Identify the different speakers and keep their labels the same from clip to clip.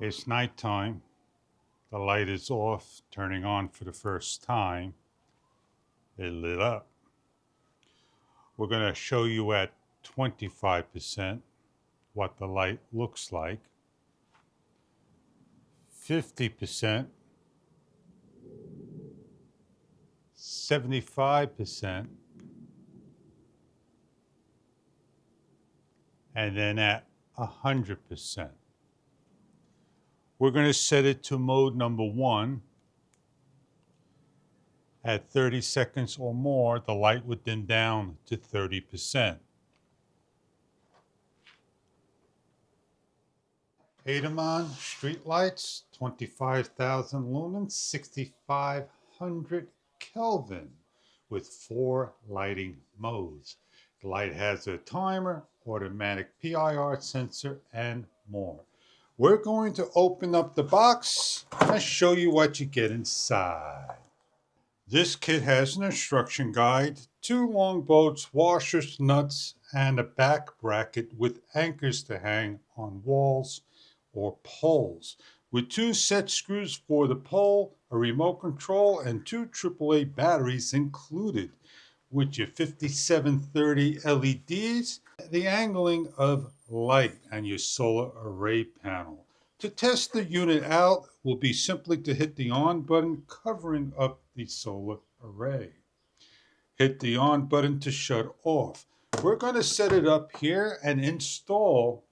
Speaker 1: It's nighttime. The light is off, turning on for the first time. It lit up. We're going to show you at 25% what the light looks like, 50%, 75%, and then at 100%. We're going to set it to mode number 1. At 30 seconds or more, the light would dim down to 30%. Adamon street lights, 25,000 lumens, 6,500 Kelvin with 4 lighting modes. The light has a timer, automatic PIR sensor, and more. We're going to open up the box and show you what you get inside. This kit has an instruction guide, 2 long bolts, washers, nuts, and a back bracket with anchors to hang on walls or poles, with 2 set screws for the pole, a remote control, and 2 AAA batteries included, with your 5730 LEDs, the angling of light, and your solar array panel. To test the unit out will be simply to hit the on button covering up the solar array. Hit the on button to shut off. We're going to set it up here and install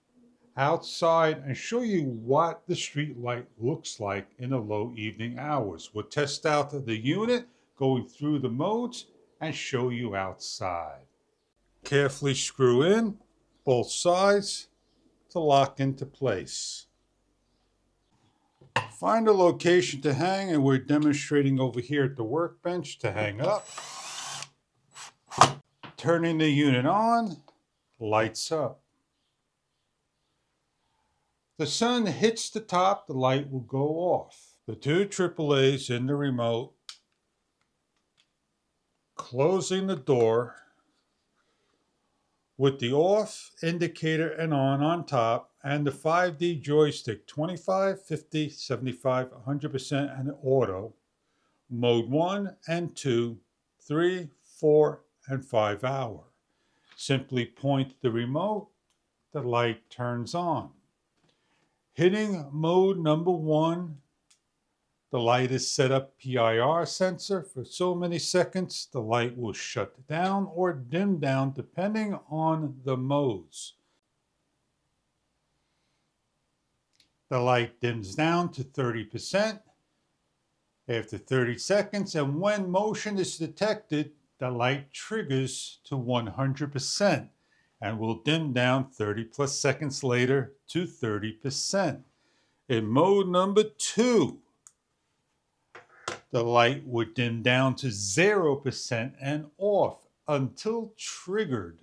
Speaker 1: outside and show you what the street light looks like in the low evening hours. We'll test out the unit, going through the modes, and show you outside. Carefully screw in both sides to lock into place. Find a location to hang, and we're demonstrating over here at the workbench to hang up. Turning the unit on, lights up. The sun hits the top, the light will go off. The 2 AAAs in the remote, closing the door with the off indicator and on top, and the 5D joystick, 25, 50, 75, 100%, and auto, mode 1 and 2, 3, 4, and 5 hour. Simply point the remote, the light turns on. Hitting mode number 1, the light is set up PIR sensor. For so many seconds, the light will shut down or dim down depending on the modes. The light dims down to 30% after 30 seconds, and when motion is detected, the light triggers to 100% and will dim down 30 plus seconds later to 30%. In mode number 2, the light would dim down to 0% and off until triggered.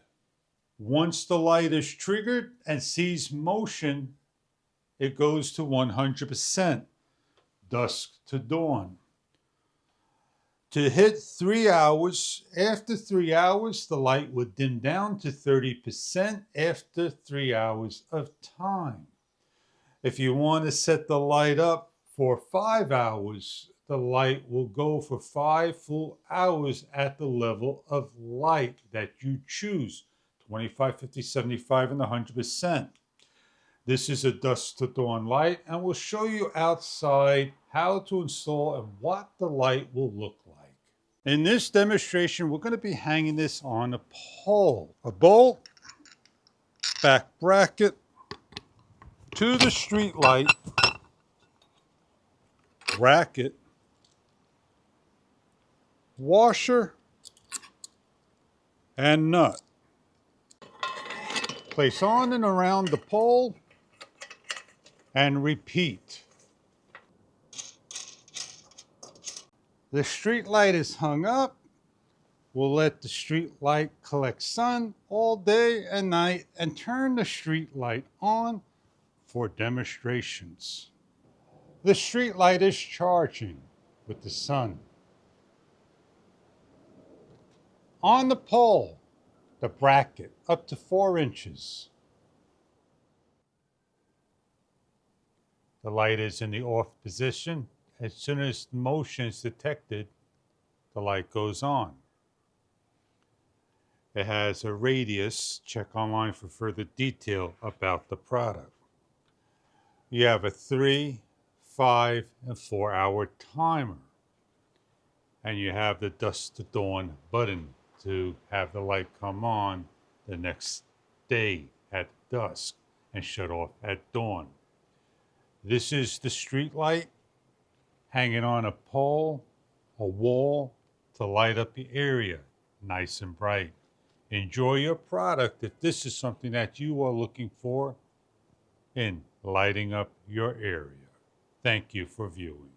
Speaker 1: Once the light is triggered and sees motion, it goes to 100%, dusk to dawn. To hit 3 hours, after 3 hours, the light would dim down to 30% after 3 hours of time. If you want to set the light up for 5 hours, the light will go for 5 full hours at the level of light that you choose, 25, 50, 75, and 100%. This is a dusk to dawn light, and we'll show you outside how to install and what the light will look like. In this demonstration, we're going to be hanging this on a pole. A bolt, back bracket, to the street light, bracket, washer, and nut. Place on and around the pole and repeat. The street light is hung up. We'll let the street light collect sun all day and night and turn the street light on for demonstrations. The street light is charging with the sun. On the pole, the bracket up to 4 inches. The light is in the off position. As soon as motion is detected, the light goes on. It has a radius. Check online for further detail about the product. You have a 3, 5, and 4-hour timer. And you have the dusk to dawn button to have the light come on the next day at dusk and shut off at dawn. This is the street light hanging on a pole, a wall, to light up the area nice and bright. Enjoy your product if this is something that you are looking for in lighting up your area. Thank you for viewing.